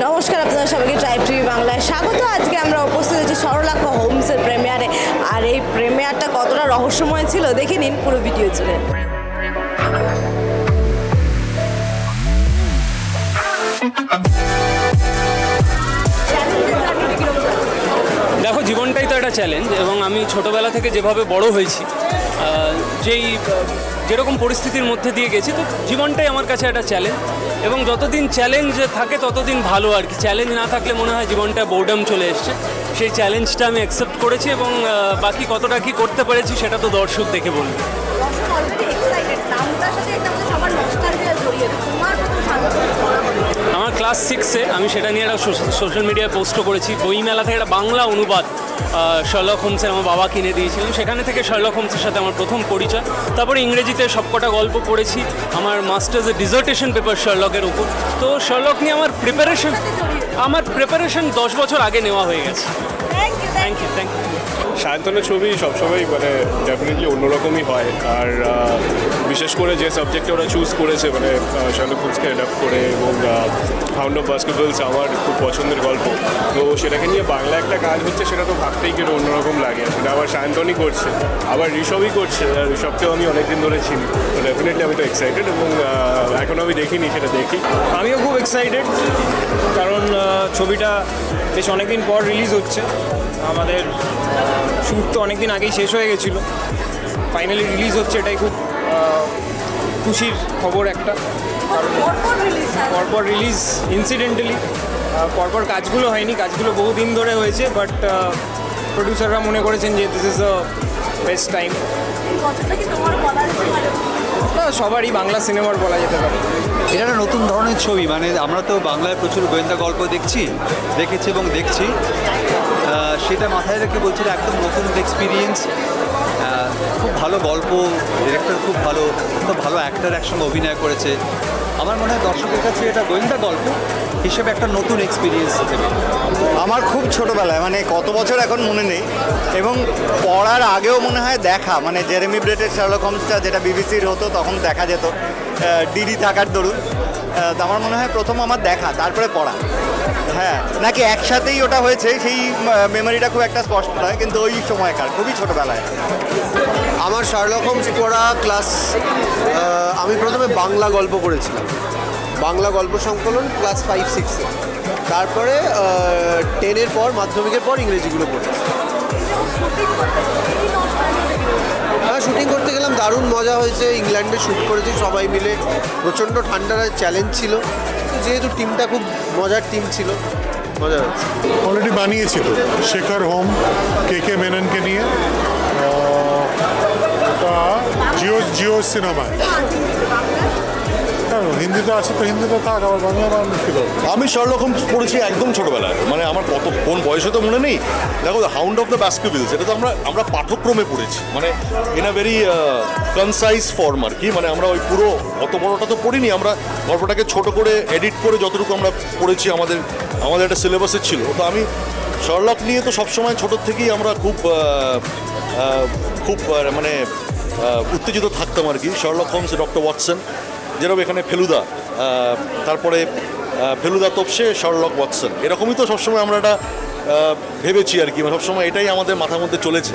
নমস্কার, আপনাদের সবাইকে ট্রাইব টিভি বাংলায় স্বাগত। আজকে আমরা উপস্থিত হয়েছি সরলাক্ষ হোমসের প্রিমিয়ারে। আর এই প্রিমিয়ারটা কতটা রহস্যময় ছিল দেখে নিন পুরো ভিডিও জুড়ে। দেখো, জীবনটাই তো একটা চ্যালেঞ্জ, এবং আমি ছোটোবেলা থেকে যেভাবে বড় হয়েছি, যেরকম পরিস্থিতির মধ্যে দিয়ে গেছি, তো জীবনটাই আমার কাছে একটা চ্যালেঞ্জ। এবং যতদিন চ্যালেঞ্জ থাকে ততদিন ভালো আর কি। চ্যালেঞ্জ না থাকলে মনে হয় জীবনটা বোর্ডাম চলে এসছে। সেই চ্যালেঞ্জটা আমি অ্যাকসেপ্ট করেছি, এবং বাকি কতটা কি করতে পেরেছি সেটা তো দর্শক দেখে বলবে। আমার ক্লাস 6-এ আমি সেটা নিয়ে একটা সোশ্যাল মিডিয়ায় পোস্টও করেছি। বইমেলা থেকে একটা বাংলা অনুবাদ শার্লক হোমসের আমার বাবা কিনে দিয়েছিলেন। সেখানে থেকে শার্লক হোমসের সাথে আমার প্রথম পরিচয়। তারপরে ইংরেজিতে সবকটা গল্প পড়েছি। আমার মাস্টার্সের ডিজার্টেশন পেপার শার্লকের উপর। তো শার্লক নিয়ে আমার প্রিপারেশন 10 বছর আগে নেওয়া হয়ে গেছে। Thank you. সায়ন্তনের ছবি সবসময় মানে ডেফিনেটলি অন্যরকমই হয়। আর বিশেষ করে যে সাবজেক্টে ওরা চুজ করেছে, মানে শার্লক হোমসকে অ্যাডাপ্ট করে, এবং হাউন্ড অফ বাস্কেটবলস আমার খুব পছন্দের গল্প। তো সেটাকে নিয়ে বাংলা একটা কাজ হচ্ছে, সেটা তো ভাবতেই কেন অন্যরকম লাগে। সেটা আবার সায়ন্তনই করছে, আবার ঋষভই করছে। আর ঋষভকেও আমি অনেকদিন ধরে চিনি। তো ডেফিনেটলি আমি তো এক্সাইটেড, এবং এখন আমি দেখিনি, সেটা দেখি। আমিও খুব এক্সাইটেড, কারণ ছবিটা বেশ অনেকদিন পর রিলিজ হচ্ছে। আমাদের শ্যুট তো অনেকদিন আগেই শেষ হয়ে গেছিলো, ফাইনালি রিলিজ হচ্ছে, এটাই খুব খুশির খবর একটা। পরপর রিলিজ ইনসিডেন্টালি, পরপর কাজগুলো হয়নি, কাজগুলো বহুদিন ধরে হয়েছে, বাট প্রডিউসাররা মনে করেছেন যে this is the best time. সবারই বাংলা সিনেমার বলা যেতে পারে। এটা একটা নতুন ধরনের ছবি, মানে আমরা তো বাংলায় প্রচুর গোয়েন্দা গল্প দেখেছি এবং দেখছি, সেটা মাথায় রেখে বলছিল একদম নতুন এক্সপিরিয়েন্স। খুব ভালো গল্প, ডিরেক্টর খুব ভালো অ্যাক্টর একসঙ্গে অভিনয় করেছে। আমার মনে হয় দর্শকের কাছে এটা গোয়েন্দা গল্প হিসেবে একটা নতুন এক্সপিরিয়েন্স দেবে। আমার খুব ছোটোবেলায়, মানে কত বছর এখন মনে নেই, এবং পড়ার আগেও মনে হয় দেখা, মানে জেরেমি ব্রেটের শার্লক হোমসটা যেটা বিবিসির হতো তখন দেখা যেত, ডিডি থাকার দরুন। আমার মনে হয় প্রথম আমার দেখা, তারপরে পড়া। হ্যাঁ, নাকি একসাথেই ওটা হয়েছে সেই মেমোরিটা খুব একটা স্পষ্ট নয়, কিন্তু ওই সময়কার খুবই ছোটোবেলায়। আমার শার্লক হোমস পড়া আমি প্রথমে বাংলা গল্প পড়েছিলাম, বাংলা গল্প সংকলন ক্লাস 5-6-এ। তারপরে 10-এর পর, মাধ্যমিকের পর ইংরেজিগুলো পড়েছি। হ্যাঁ, শুটিং করতে গেলাম, দারুণ মজা হয়েছে। ইংল্যান্ডে শ্যুট করেছি সবাই মিলে, প্রচণ্ড ঠান্ডার চ্যালেঞ্জ ছিল, যেহেতু টিমটা খুব মজার টিম ছিল, মজা হয়েছে। অলরেডি বানিয়েছি তো শেখর হোম, কে মেননকে নিয়ে, জিও সিনেমায়। হিন্দিতে আছে তো হিন্দিতে থাক, আবার বাংলা মানুষ কি করবে। আমি শার্লক হোমস পড়েছি একদম ছোটোবেলায়, মানে আমার কোন বয়সে তো মনে নেই। দেখো, হাউন্ড অফ দ্য বাস্কেটবলস এটা তো আমরা পাঠ্যক্রমে পড়েছি, মানে in a very concise form আর কি। মানে আমরা ওই পুরো অত বড়টা তো পড়িনি, আমরা গল্পটাকে ছোট করে এডিট করে যতটুকু আমরা পড়েছি আমাদের একটা সিলেবাসে ছিল। তো আমি শার্লক নিয়ে তো সবসময় ছোটোর থেকেই আমরা খুব মানে উত্তেজিত থাকতাম আর কি। শার্লক হোমস, ডক্টর ওয়াটসন, যেরকম এখানে ফেলুদা, তারপরে ফেলুদা তোপসে শার্লক ওয়াটসন, এরকমই তো সবসময় আমরা এটা ভেবেছি আর কি। সবসময় এটাই আমাদের মাথার মধ্যে চলেছে।